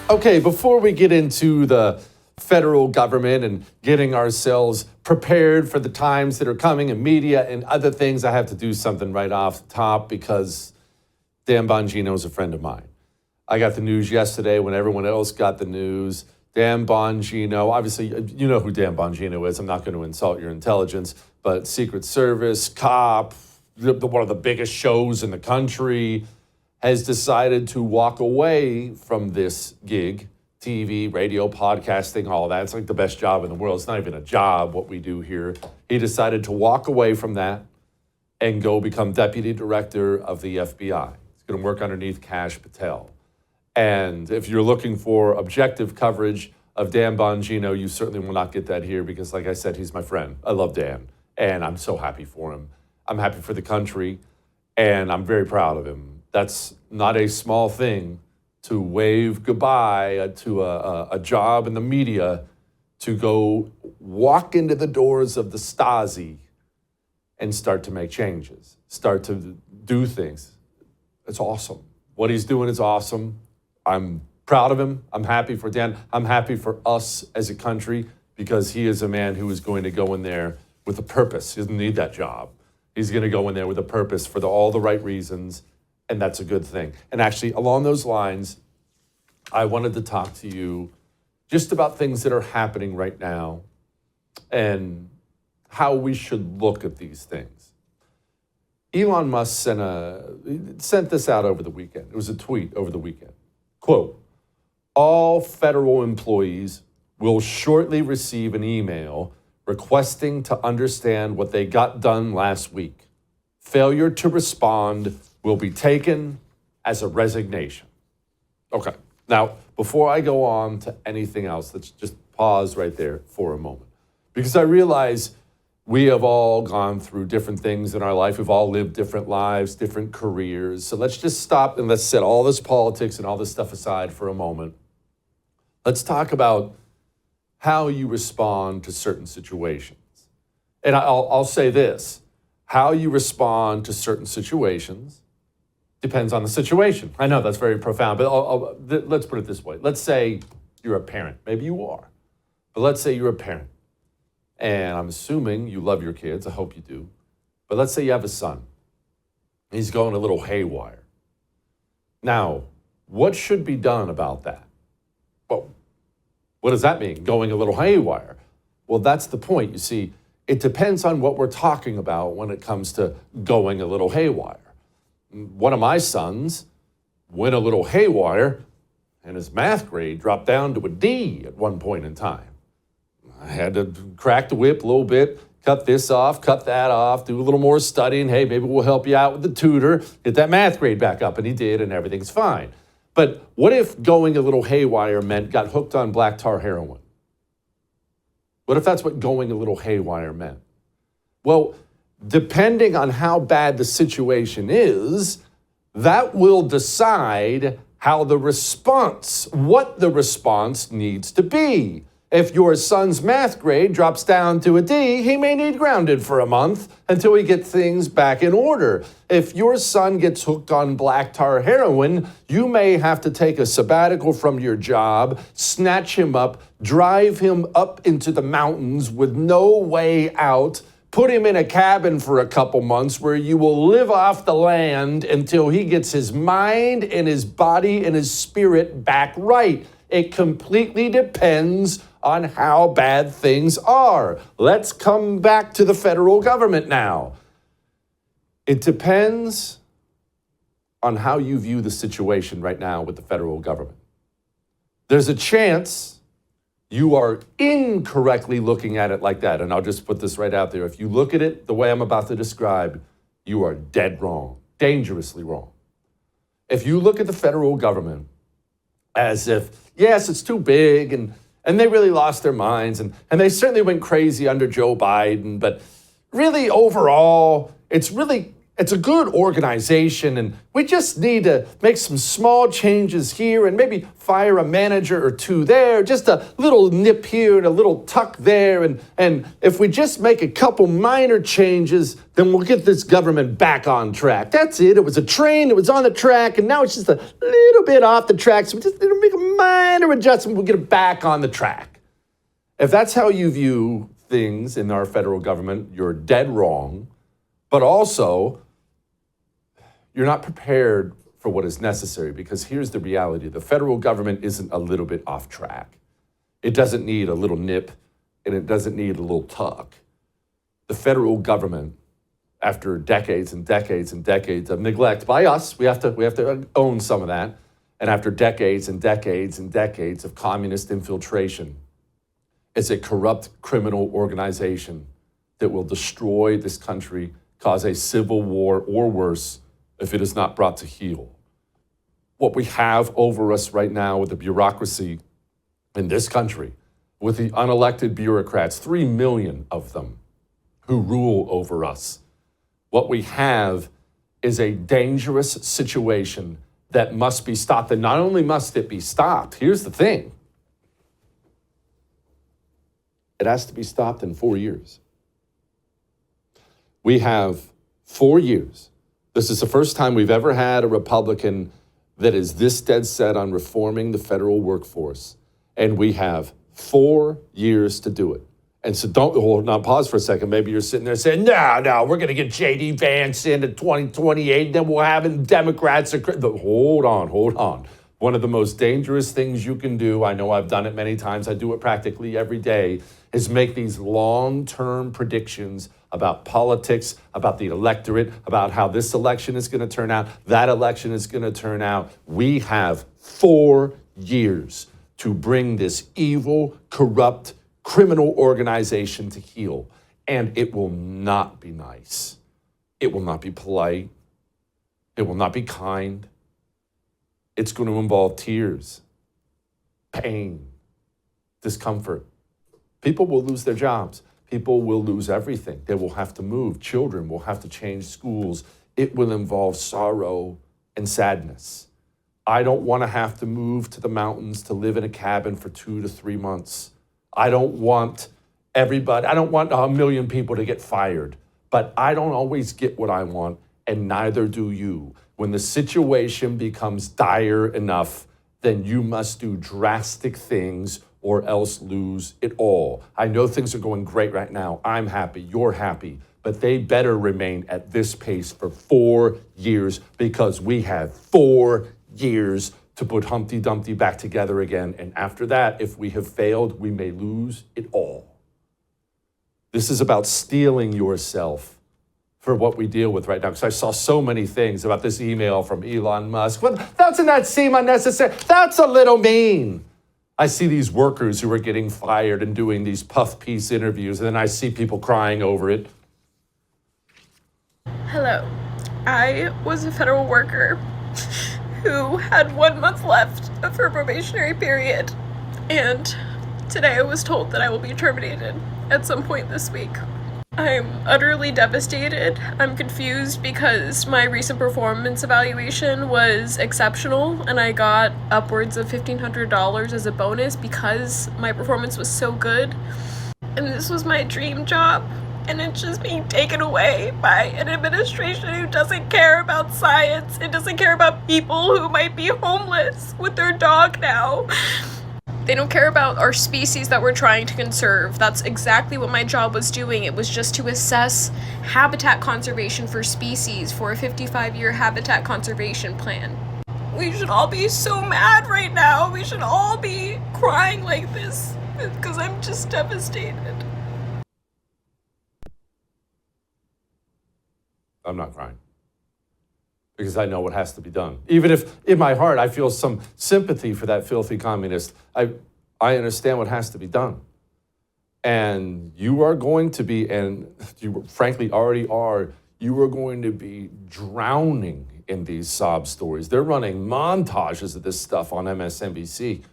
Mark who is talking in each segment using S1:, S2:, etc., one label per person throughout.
S1: Okay, before we get into the federal government and getting ourselves prepared for the times that are coming in media and other things, I have to do something right off the top because Dan Bongino is a friend of mine. I got the news yesterday when everyone else got the news. Dan Bongino, obviously, you know who Dan Bongino is. I'm not going to insult your intelligence, but Secret Service, cop, one of the biggest shows in the country, has decided to walk away from this gig, TV, radio, podcasting, all that. It's like the best job in the world. It's not even a job, what we do here. He decided to walk away from that and go become deputy director of the FBI. He's going to work underneath Kash Patel. And if you're looking for objective coverage of Dan Bongino, you certainly will not get that here because, like I said, he's my friend. I love Dan, and I'm so happy for him. I'm happy for the country, and I'm very proud of him. That's not a small thing to wave goodbye to a job in the media to go walk into the doors of the Stasi and start to make changes, start to do things. It's awesome. What he's doing is awesome. I'm proud of him. I'm happy for Dan. I'm happy for us as a country because he is a man who is going to go in there with a purpose. He doesn't need that job. He's going to go in there with a purpose for all the right reasons. And that's a good thing. And actually, along those lines, I wanted to talk to you just about things that are happening right now and how we should look at these things. Elon Musk sent this out over the weekend. It was a tweet over the weekend. Quote, all federal employees will shortly receive an email requesting to understand what they got done last week. Failure to respond will be taken as a resignation. Okay, now, before I go on to anything else, let's just pause right there for a moment. Because I realize we have all gone through different things in our life. We've all lived different lives, different careers. So let's just stop and let's set all this politics and all this stuff aside for a moment. Let's talk about how you respond to certain situations. And I'll say this, how you respond to certain situations depends on the situation. I know that's very profound, but let's put it this way. Let's say you're a parent. Maybe you are. But let's say you're a parent. And I'm assuming you love your kids. I hope you do. But let's say you have a son. He's going a little haywire. Now, what should be done about that? Well, what does that mean, going a little haywire? Well, that's the point. You see, it depends on what we're talking about when it comes to going a little haywire. One of my sons went a little haywire, and his math grade dropped down to a D at one point in time. I had to crack the whip a little bit, cut this off, cut that off, do a little more studying. Hey, maybe we'll help you out with the tutor, get that math grade back up. And he did, and everything's fine. But what if going a little haywire meant got hooked on black tar heroin? What if that's what going a little haywire meant? Well, depending on how bad the situation is, that will decide what the response needs to be. If your son's math grade drops down to a D, he may need grounded for a month until we get things back in order. If your son gets hooked on black tar heroin, you may have to take a sabbatical from your job, snatch him up, drive him up into the mountains with no way out, put him in a cabin for a couple months where you will live off the land until he gets his mind and his body and his spirit back right. It completely depends on how bad things are. Let's come back to the federal government now. It depends on how you view the situation right now with the federal government. There's a chance you are incorrectly looking at it like that. And I'll just put this right out there. If you look at it the way I'm about to describe, you are dead wrong, dangerously wrong. If you look at the federal government as if, yes, it's too big and they really lost their minds and they certainly went crazy under Joe Biden, but really overall, it's really It's a good organization, and we just need to make some small changes here and maybe fire a manager or two there, just a little nip here and a little tuck there. And if we just make a couple minor changes, then we'll get this government back on track. That's it. It was a train, it was on the track, and now it's just a little bit off the track. So we just need to make a minor adjustment. We'll get it back on the track. If that's how you view things in our federal government, you're dead wrong. But also, you're not prepared for what is necessary, because here's the reality. The federal government isn't a little bit off track. It doesn't need a little nip, and it doesn't need a little tuck. The federal government, after decades and decades and decades of neglect by us, we have to own some of that, and after decades and decades and decades of communist infiltration, it's a corrupt criminal organization that will destroy this country, cause a civil war or worse, if it is not brought to heel. What we have over us right now with the bureaucracy in this country, with the unelected bureaucrats, 3 million of them who rule over us, what we have is a dangerous situation that must be stopped. And not only must it be stopped, here's the thing. It has to be stopped in 4 years. We have 4 years. This is the first time we've ever had a Republican that is this dead set on reforming the federal workforce. And we have 4 years to do it. And so pause for a second. Maybe you're sitting there saying, no, we're going to get J.D. Vance into 2028, then we'll have Democrats. Hold on. One of the most dangerous things you can do, I know I've done it many times, I do it practically every day, is make these long-term predictions about politics, about the electorate, about how this election is going to turn out, that election is going to turn out. We have 4 years to bring this evil, corrupt, criminal organization to heel. And it will not be nice. It will not be polite. It will not be kind. It's going to involve tears, pain, discomfort. People will lose their jobs. People will lose everything. They will have to move. Children will have to change schools. It will involve sorrow and sadness. I don't want to have to move to the mountains to live in a cabin for 2 to 3 months. I don't want a million people to get fired, but I don't always get what I want, and neither do you. When the situation becomes dire enough, then you must do drastic things or else lose it all. I know things are going great right now. I'm happy, you're happy, but they better remain at this pace for 4 years, because we have 4 years to put Humpty Dumpty back together again. And after that, if we have failed, we may lose it all. This is about steeling yourself for what we deal with right now. Because I saw so many things about this email from Elon Musk. Well, doesn't that seem unnecessary? That's a little mean. I see these workers who are getting fired and doing these puff piece interviews, and then I see people crying over it.
S2: Hello. I was a federal worker who had 1 month left of her probationary period, and today I was told that I will be terminated at some point this week. I'm utterly devastated. I'm confused because my recent performance evaluation was exceptional and I got upwards of $1,500 as a bonus because my performance was so good. And this was my dream job, and it's just being taken away by an administration who doesn't care about science. It doesn't care about people who might be homeless with their dog now. They don't care about our species that we're trying to conserve. That's exactly what my job was doing. It was just to assess habitat conservation for species for a 55-year habitat conservation plan. We should all be so mad right now. We should all be crying like this because I'm just devastated.
S1: I'm not crying, because I know what has to be done. Even if in my heart I feel some sympathy for that filthy communist, I understand what has to be done. And you are going to be, and you frankly already are, you are going to be drowning in these sob stories. They're running montages of this stuff on MSNBC.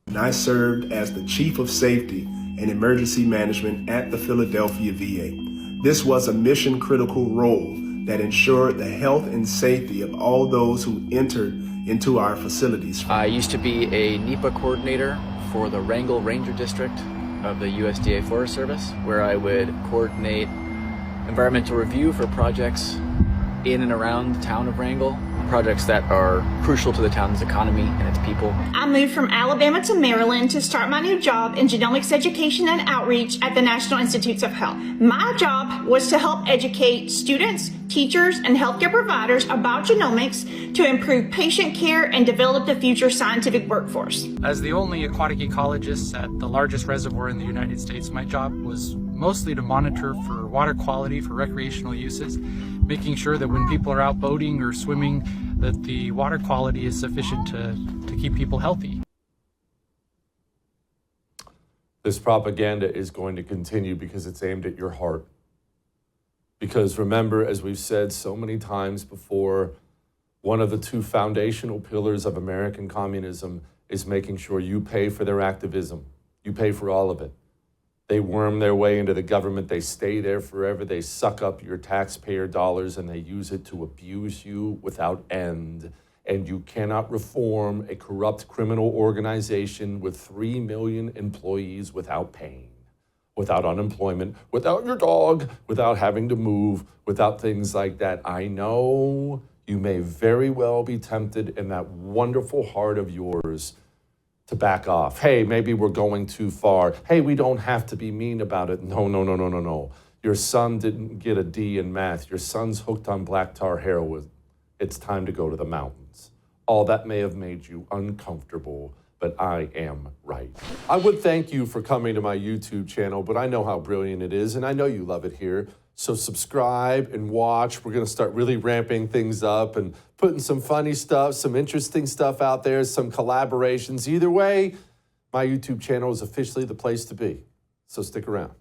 S3: And I served as the Chief of Safety and Emergency Management at the Philadelphia VA. This was a mission-critical role that ensure the health and safety of all those who entered into our facilities.
S4: I used to be a NEPA coordinator for the Wrangell Ranger District of the USDA Forest Service, where I would coordinate environmental review for projects in and around the town of Wrangell, projects that are crucial to the town's economy and its people.
S5: I moved from Alabama to Maryland to start my new job in genomics education and outreach at the National Institutes of Health. My job was to help educate students, teachers, and healthcare providers about genomics to improve patient care and develop the future scientific workforce.
S6: As the only aquatic ecologist at the largest reservoir in the United States, my job was mostly to monitor for water quality for recreational uses, making sure that when people are out boating or swimming, that the water quality is sufficient to keep people healthy.
S1: This propaganda is going to continue because it's aimed at your heart. Because remember, as we've said so many times before, one of the two foundational pillars of American communism is making sure you pay for their activism. You pay for all of it. They worm their way into the government. They stay there forever. They suck up your taxpayer dollars and they use it to abuse you without end. And you cannot reform a corrupt criminal organization with 3 million employees without pain, without unemployment, without your dog, without having to move, without things like that. I know you may very well be tempted in that wonderful heart of yours to back off. Hey, maybe we're going too far. Hey, we don't have to be mean about it. No. Your son didn't get a D in math. Your son's hooked on black tar heroin. It's time to go to the mountains. All that may have made you uncomfortable, but I am right. I would thank you for coming to my YouTube channel, but I know how brilliant it is, and I know you love it here. So subscribe and watch. We're gonna start really ramping things up and putting some funny stuff, some interesting stuff out there, some collaborations. Either way, my YouTube channel is officially the place to be. So stick around.